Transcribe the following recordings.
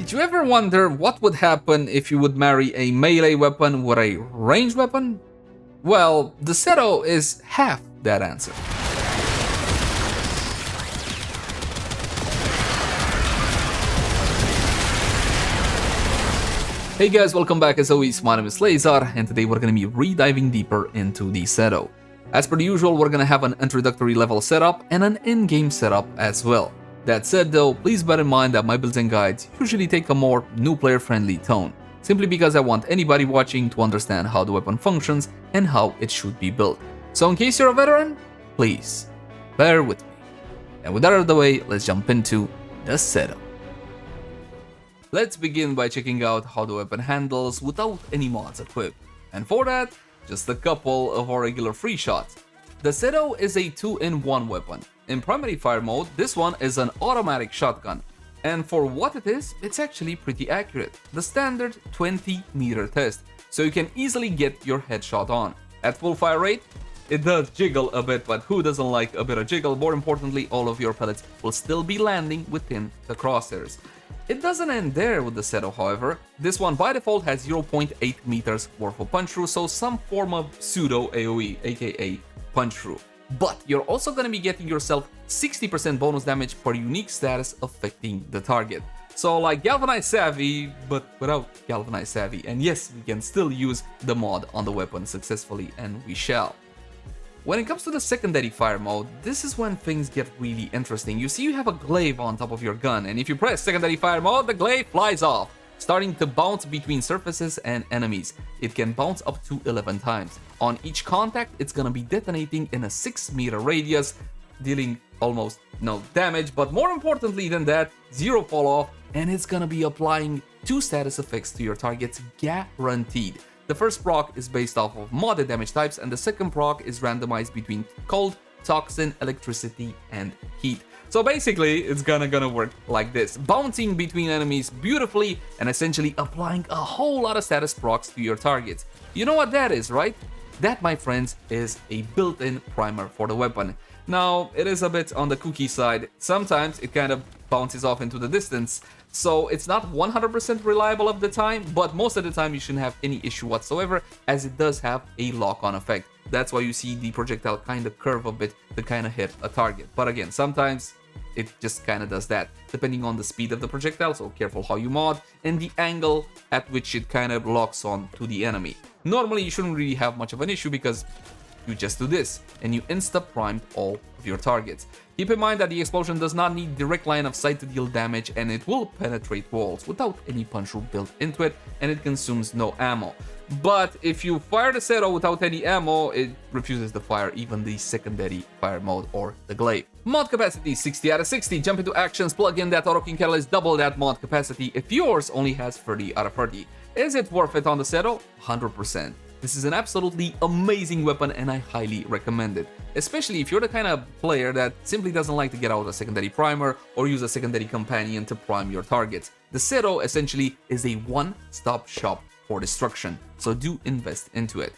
Did you ever wonder what would happen if you would marry a melee weapon with a ranged weapon? Well, the Setto is half that answer. Hey guys, welcome back. As always, my name is Leyzar, and today we're going to be re-diving deeper into the Setto. As per the usual, we're going to have an introductory level setup and an in-game setup as well. That said though, please bear in mind that my builds and guides usually take a more new player friendly tone, simply because I want anybody watching to understand how the weapon functions and how it should be built. So in case you're a veteran, please bear with me. And with that out of the way, let's jump into the Setto. Let's begin by checking out how the weapon handles without any mods equipped. And for that, just a couple of our regular free shots. The Setto is a 2-in-1 weapon. In primary fire mode, this one is an automatic shotgun. And for what it is, it's actually pretty accurate. The standard 20-meter test, so you can easily get your headshot on. At full fire rate, it does jiggle a bit, but who doesn't like a bit of jiggle? More importantly, all of your pellets will still be landing within the crosshairs. It doesn't end there with the Setto, however. This one by default has 0.8 meters worth of punch through, so some form of pseudo AoE, aka punch through. But you're also going to be getting yourself 60% bonus damage per unique status affecting the target. So like Galvanized Savvy, but without Galvanized Savvy. And yes, we can still use the mod on the weapon successfully, and we shall. When it comes to the secondary fire mode, this is when things get really interesting. You see, you have a glaive on top of your gun, and if you press secondary fire mode, the glaive flies off, starting to bounce between surfaces and enemies. It can bounce up to 11 times. On each contact, it's gonna be detonating in a 6-meter radius, dealing almost no damage, but more importantly than that, 0 fall off, and it's gonna be applying 2 status effects to your targets guaranteed. The first proc is based off of modded damage types, and the second proc is randomized between cold, toxin, electricity, and heat. So basically, it's gonna work like this, bouncing between enemies beautifully and essentially applying a whole lot of status procs to your targets. You know what that is, right? That, my friends, is a built-in primer for the weapon. Now, it is a bit on the kooky side. Sometimes it kind of bounces off into the distance, so it's not 100% reliable of the time, but most of the time you shouldn't have any issue whatsoever, as it does have a lock-on effect. That's why you see the projectile kind of curve a bit to kind of hit a target. But again, sometimes it just kind of does that, depending on the speed of the projectile, so careful how you mod, and the angle at which it kind of locks on to the enemy. Normally, you shouldn't really have much of an issue because you just do this, and you insta-primed all of your targets. Keep in mind that the explosion does not need direct line of sight to deal damage, and it will penetrate walls without any punch through built into it, and it consumes no ammo. But if you fire the Setto without any ammo, it refuses to fire even the secondary fire mode or the glaive. Mod capacity 60 out of 60. Jump into actions, plug in that auto king catalyst, double that mod capacity if yours only has 30 out of 30. Is it worth it on the Setto? 100%. This is an absolutely amazing weapon, and I highly recommend it. Especially if you're the kind of player that simply doesn't like to get out a secondary primer or use a secondary companion to prime your targets. The Setto essentially is a one-stop shop for destruction, so do invest into it.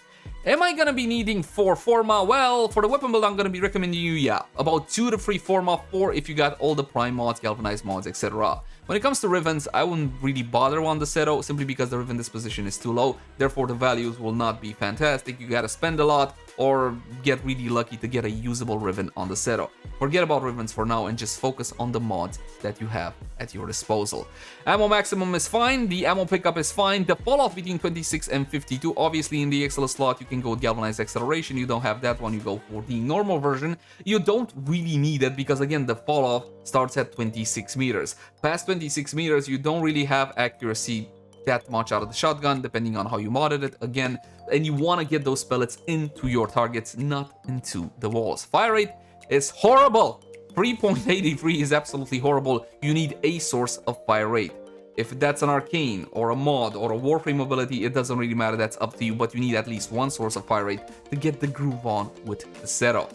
Am I gonna be needing 4 Forma? Well, for the weapon build I'm gonna be recommending you, yeah, about 2 to 3 Forma, 4 if you got all the prime mods, galvanized mods, etc. When it comes to Rivens, I wouldn't really bother on the Setto, simply because the Riven disposition is too low, therefore the values will not be fantastic. You gotta spend a lot or get really lucky to get a usable Riven on the Setto. Forget about Rivens for now and just focus on the mods that you have at your disposal. Ammo maximum is fine, the ammo pickup is fine, the fall off between 26 and 52, obviously in the XL slot you can go with galvanized acceleration. You don't have that one, you go for the normal version. You don't really need it because again the fall off starts at 26 meters. Past 26 meters you don't really have accuracy that much out of the shotgun, depending on how you modded it again, and you want to get those pellets into your targets, not into the walls. Fire rate is horrible. 3.83 is absolutely horrible. You need a source of fire rate. If that's an arcane or a mod or a Warframe ability, it doesn't really matter, that's up to you, but you need at least one source of fire rate to get the groove on with the Setto.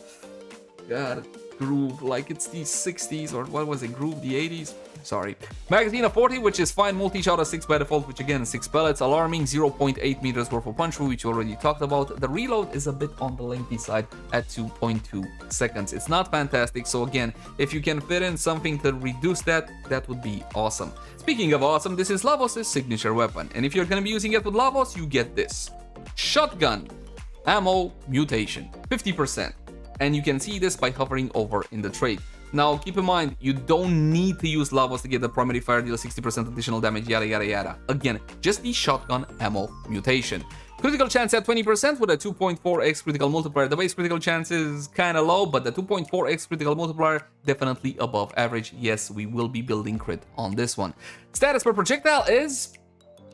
God groove, like it's the 60s, or what was it, groove, the 80s? Sorry. Magazine of 40, which is fine. Multi-shot of 6 by default, which again, 6 pellets. Alarming, 0.8 meters worth of punch through, which we already talked about. The reload is a bit on the lengthy side at 2.2 seconds. It's not fantastic, so again, if you can fit in something to reduce that, that would be awesome. Speaking of awesome, this is Lavos' signature weapon, and if you're gonna be using it with Lavos, you get this. Shotgun ammo mutation, 50%. And you can see this by hovering over in the trait. Now, keep in mind, you don't need to use Lavos to get the primary fire deal 60% additional damage, yada yada yada. Again, just the shotgun ammo mutation. Critical chance at 20% with a 2.4x critical multiplier. The base critical chance is kinda low, but the 2.4x critical multiplier definitely above average. Yes, we will be building crit on this one. Status per projectile is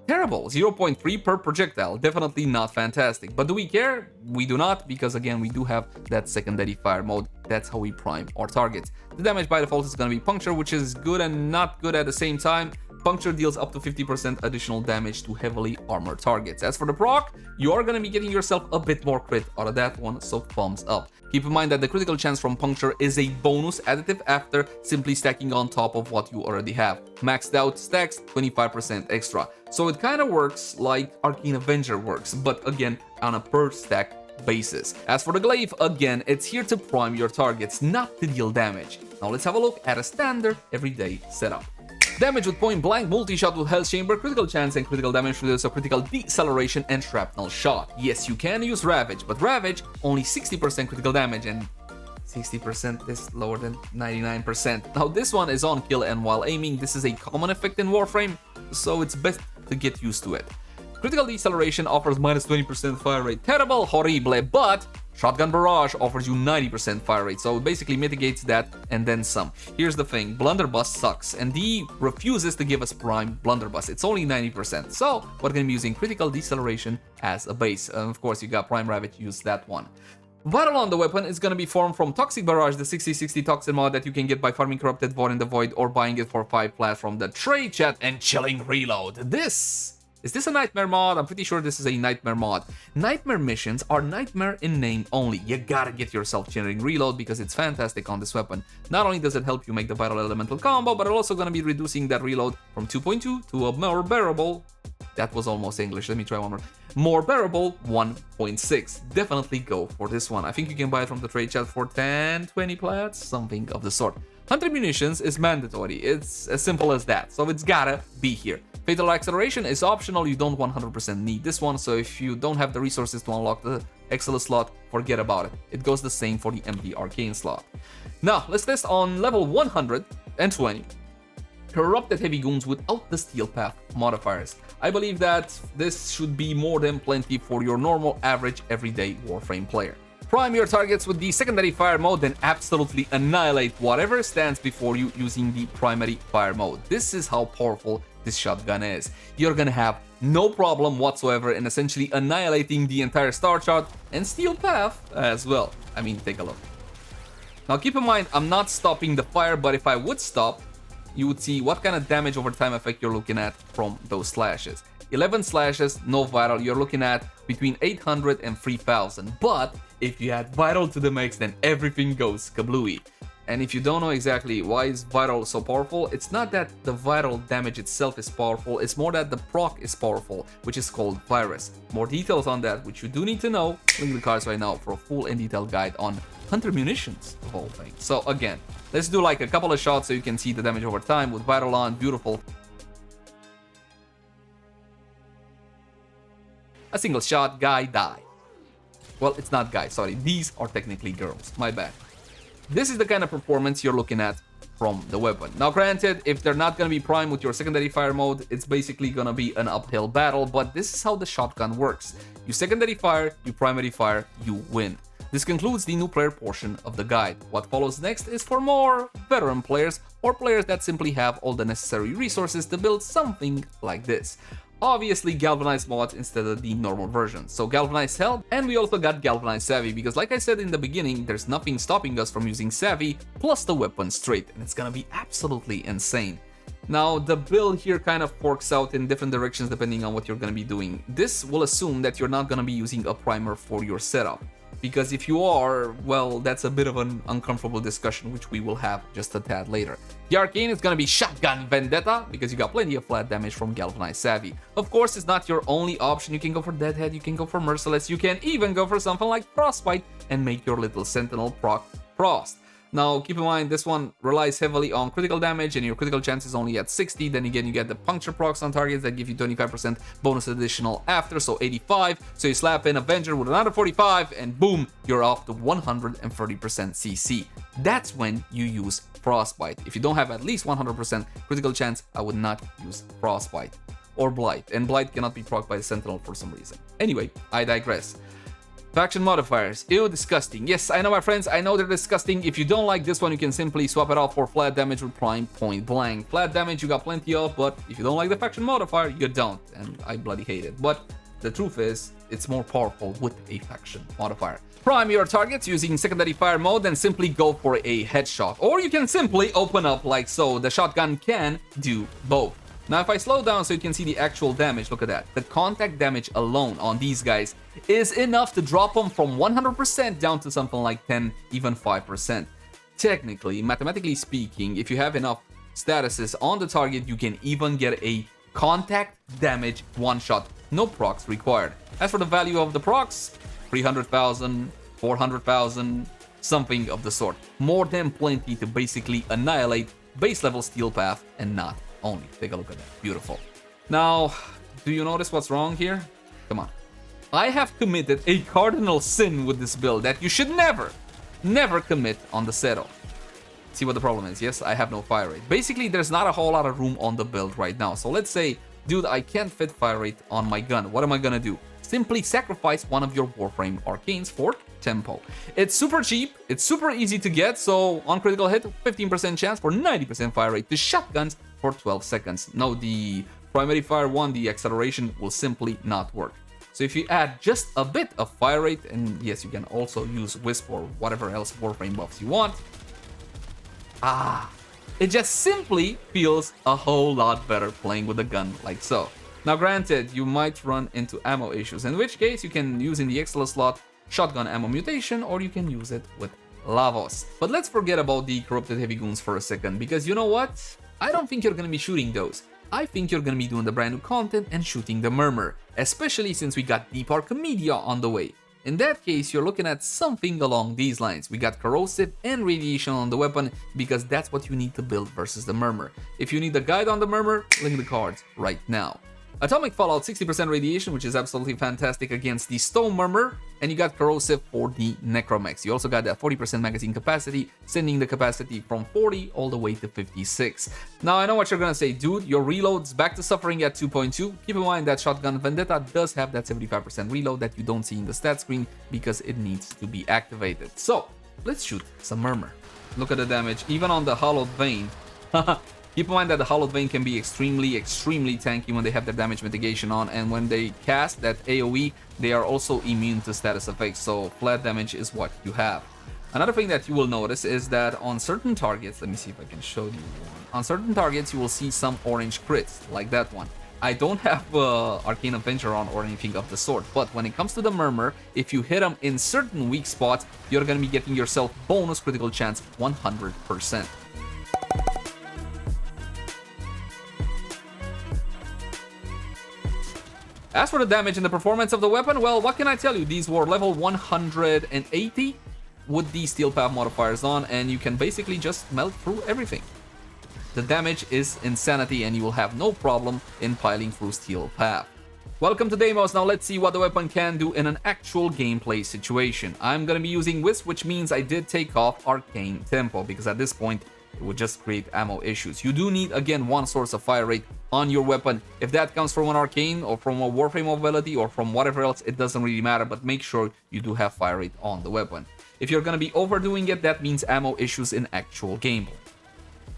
terrible, 0.3 per projectile, definitely not fantastic. But do we care? We do not, because again, we do have that secondary fire mode. That's how we prime our targets. The damage by default is going to be puncture, which is good and not good at the same time. Puncture deals up to 50% additional damage to heavily armored targets. As for the proc, you are going to be getting yourself a bit more crit out of that one, so thumbs up. Keep in mind that the critical chance from puncture is a bonus additive after simply stacking on top of what you already have. Maxed out stacks 25% extra. So it kind of works like Arcane Avenger works, but again, on a per stack basis. As for the glaive, again, it's here to prime your targets, not to deal damage. Now let's have a look at a standard everyday setup. Damage with point blank, multi-shot with health chamber, critical chance and critical damage reduce, a critical deceleration and shrapnel shot. Yes, you can use Ravage, but Ravage only 60% critical damage and 60% is lower than 99%. Now this one is on kill, and while aiming, this is a common effect in Warframe, so it's best to get used to it. Critical deceleration offers minus 20% fire rate. Terrible, horrible, but Shotgun Barrage offers you 90% fire rate, so it basically mitigates that and then some. Here's the thing, Blunderbuss sucks, and D refuses to give us prime Blunderbuss. It's only 90%, so we're going to be using critical deceleration as a base. Of course, you got Prime Ravage, use that one. Vital on the weapon is going to be formed from Toxic Barrage, the 60/60 Toxin mod that you can get by farming Corrupted Void in the Void or buying it for 5 flat from the trade chat, and Chilling Reload. Is this a Nightmare mod? I'm pretty sure this is a Nightmare mod. Nightmare missions are Nightmare in name only. You gotta get yourself Chilling Reload because it's fantastic on this weapon. Not only does it help you make the Vital Elemental combo, but it's also gonna be reducing that reload from 2.2 to a more bearable... That was almost English, let me try one more. More bearable 1.6. Definitely go for this one. I think you can buy it from the trade chat for 10, 20 plats, something of the sort. Hunter munitions is mandatory, it's as simple as that, so it's gotta be here. Fatal Acceleration is optional, you don't 100% need this one, so if you don't have the resources to unlock the Excellent slot, forget about it. It goes the same for the empty Arcane slot. Now, let's test on level 120. Corrupted Heavy Goons without the Steel Path modifiers. I believe that this should be more than plenty for your normal, average, everyday Warframe player. Prime your targets with the secondary fire mode, then absolutely annihilate whatever stands before you using the primary fire mode. This is how powerful this shotgun is. You're gonna have no problem whatsoever in essentially annihilating the entire Star Shot and Steel Path as well. I mean, take a look. Now keep in mind, I'm not stopping the fire, but if I would stop, you would see what kind of damage over time effect you're looking at from those slashes. 11 slashes, no vital, you're looking at between 800 and 3000. But if you add vital to the mix, then everything goes kablooey. And if you don't know exactly why is vital so powerful, it's not that the vital damage itself is powerful, it's more that the proc is powerful, which is called virus. More details on that, which you do need to know, link in the cards right now for a full and detailed guide on Hunter munitions of all things. So again, let's do like a couple of shots so you can see the damage over time with vital on, beautiful. A single shot, guy, die. Well, it's not guys, sorry, these are technically girls, my bad. This is the kind of performance you're looking at from the weapon. Now granted, if they're not gonna be prime with your secondary fire mode, it's basically gonna be an uphill battle, but this is how the shotgun works. You secondary fire, you primary fire, you win. This concludes the new player portion of the guide. What follows next is for more veteran players or players that simply have all the necessary resources to build something like this. Obviously galvanized mods instead of the normal version. So galvanized hell, and we also got galvanized savvy, because like I said in the beginning, there's nothing stopping us from using savvy plus the weapon straight, and it's gonna be absolutely insane. Now the build here kind of forks out in different directions depending on what you're gonna be doing. This will assume that you're not gonna be using a primer for your setup. Because if you are, well, that's a bit of an uncomfortable discussion, which we will have just a tad later. The Arcane is gonna be Shotgun Vendetta, because you got plenty of flat damage from Galvanized Savvy. Of course, it's not your only option. You can go for Deadhead, you can go for Merciless, you can even go for something like Frostbite and make your little Sentinel proc Frost. Now, keep in mind, this one relies heavily on critical damage, and your critical chance is only at 60. Then again, you get the puncture procs on targets that give you 25% bonus additional after, so 85. So you slap in Avenger with another 45, and boom, you're off to 130% CC. That's when you use Frostbite. If you don't have at least 100% critical chance, I would not use Frostbite. Or Blight, and Blight cannot be procced by the Sentinel for some reason. Anyway, I digress. Faction modifiers. Ew, disgusting. Yes, I know, my friends, I know they're disgusting. If you don't like this one, you can simply swap it out for flat damage with Prime Point Blank. Flat damage you got plenty of, but if you don't like the faction modifier, you don't, and I bloody hate it. But the truth is, it's more powerful with a faction modifier. Prime your targets using secondary fire mode and simply go for a headshot. Or you can simply open up like so. The shotgun can do both. Now, if I slow down so you can see the actual damage, look at that. The contact damage alone on these guys is enough to drop them from 100% down to something like 10, even 5%. Technically, mathematically speaking, if you have enough statuses on the target, you can even get a contact damage one-shot, no procs required. As for the value of the procs, 300,000, 400,000, something of the sort. More than plenty to basically annihilate base level Steel Path and not only. Take a look at that. Beautiful. Now, do you notice what's wrong here? Come on. I have committed a cardinal sin with this build that you should never commit on the Setto. See what the problem is? Yes, I have no fire rate. Basically, there's not a whole lot of room on the build right now. So let's say, dude, I can't fit fire rate on my gun. What am I gonna do? Simply sacrifice one of your Warframe Arcanes for tempo. It's super cheap, it's super easy to get, so on critical hit, 15% chance for 90% fire rate. The shotguns for 12 seconds. No, the primary fire one, the acceleration will simply not work. So if you add just a bit of fire rate, and yes, you can also use Wisp or whatever else Warframe buffs you want, it just simply feels a whole lot better playing with a gun like so. Now granted, you might run into ammo issues, in which case you can use in the extra slot shotgun ammo mutation, or you can use it with Lavos. But let's forget about the corrupted heavy goons for a second, because you know what? I don't think you're gonna be shooting those. I think you're gonna be doing the brand new content and shooting the Murmur, especially since we got Deep Archimedia on the way. In that case, you're looking at something along these lines. We got corrosive and radiation on the weapon, because that's what you need to build versus the Murmur. If you need a guide on the Murmur, link the cards right now. Atomic Fallout, 60% radiation, which is absolutely fantastic against the Stone Murmur, and you got corrosive for the Necromex. You also got that 40% magazine capacity, sending the capacity from 40 all the way to 56. Now, I know what you're gonna say, dude, your reload's back to suffering at 2.2. Keep in mind that Shotgun Vendetta does have that 75% reload that you don't see in the stat screen because it needs to be activated. So, let's shoot some Murmur. Look at the damage, even on the Hollowed Vein. Keep in mind that the Hollowed Vein can be extremely tanky when they have their damage mitigation on, and when they cast that AoE, they are also immune to status effects, so flat damage is what you have. Another thing that you will notice is that on certain targets, let me see if I can show you one. On certain targets, you will see some orange crits, like that one. I don't have Arcane Avenger on or anything of the sort, but when it comes to the Murmur, if you hit them in certain weak spots, you're gonna be getting yourself bonus critical chance 100%. As for the damage and the performance of the weapon, well, what can I tell you? These were level 180 with the Steel Path modifiers on, and you can basically just melt through everything. The damage is insanity, and you will have no problem in piling through Steel Path. Welcome to Deimos. Now let's see what the weapon can do in an actual gameplay situation. I'm gonna be using Wisp, which means I did take off Arcane Tempo, because at this point, it would just create ammo issues. You do need, again, one source of fire rate on your weapon. If that comes from an Arcane or from a Warframe ability or from whatever else, it doesn't really matter, but make sure you do have fire rate on the weapon. If you're gonna be overdoing it, that means ammo issues in actual gameplay.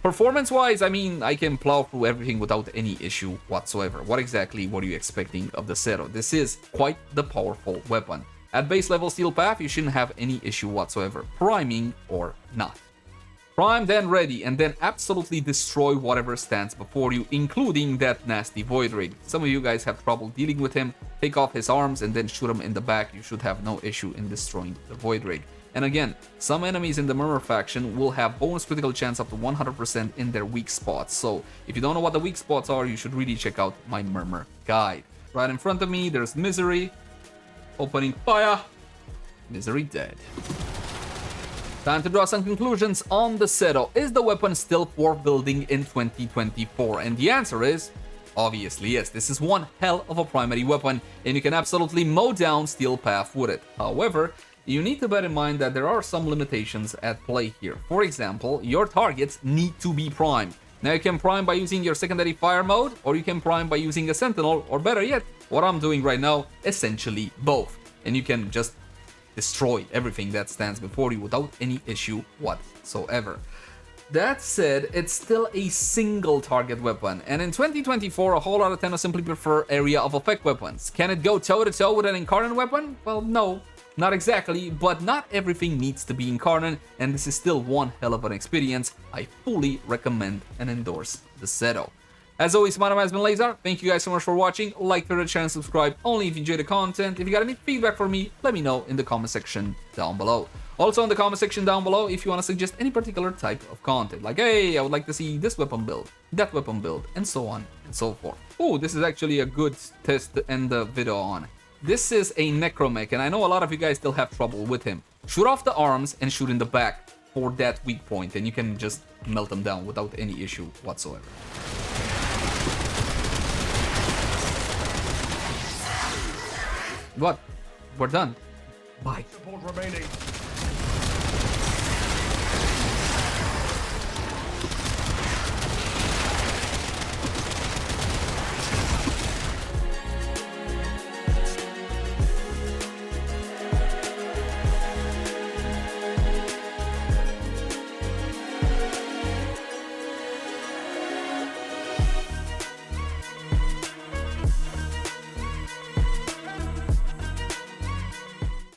Performance-wise, I mean, I can plow through everything without any issue whatsoever. What exactly were you expecting of the Setto? This is quite the powerful weapon. At base level Steel Path, you shouldn't have any issue whatsoever, priming or not. Prime, then ready, and then absolutely destroy whatever stands before you, including that nasty Void Rig. Some of you guys have trouble dealing with him. take off his arms and then shoot him in the back. You should have no issue in destroying the Void Rig. And again, some enemies in the Murmur faction will have bonus critical chance up to 100% in their weak spots. So if you don't know what the weak spots are, you should really check out my Murmur guide. Right in front of me, there's Misery. Opening fire. Misery dead. Time to draw some conclusions on the Setto. Is the weapon still for building in 2024? And the answer is obviously yes. This is one hell of a primary weapon, and you can absolutely mow down Steel Path with it. However, you need to bear in mind that there are some limitations at play here. For example, your targets need to be primed. Now you can prime by using your secondary fire mode, or you can prime by using a sentinel, or better yet, what I'm doing right now, essentially both. And you can just destroy everything that stands before you without any issue whatsoever. That said, it's still a single target weapon, and in 2024 a whole lot of Tenno simply prefer area of effect weapons. Can it go toe to toe with an incarnate weapon? Well, no. Not exactly, but not everything needs to be incarnate, and this is still one hell of an experience. I fully recommend and endorse the Setto. As always, my name has been Leyzar. Thank you guys so much for watching. Like, favorite, share, and subscribe only if you enjoy the content. If you got any feedback for me, let me know in the comment section down below. Also in the comment section down below, if you want to suggest any particular type of content, like, hey, I would like to see this weapon build, that weapon build, and so on and so forth. Oh, this is actually a good test to end the video on. This is a Necromech, and I know a lot of you guys still have trouble with him. Shoot off the arms and shoot in the back for that weak point, and you can just melt them down without any issue whatsoever. What? We're done. Bye. Support remaining.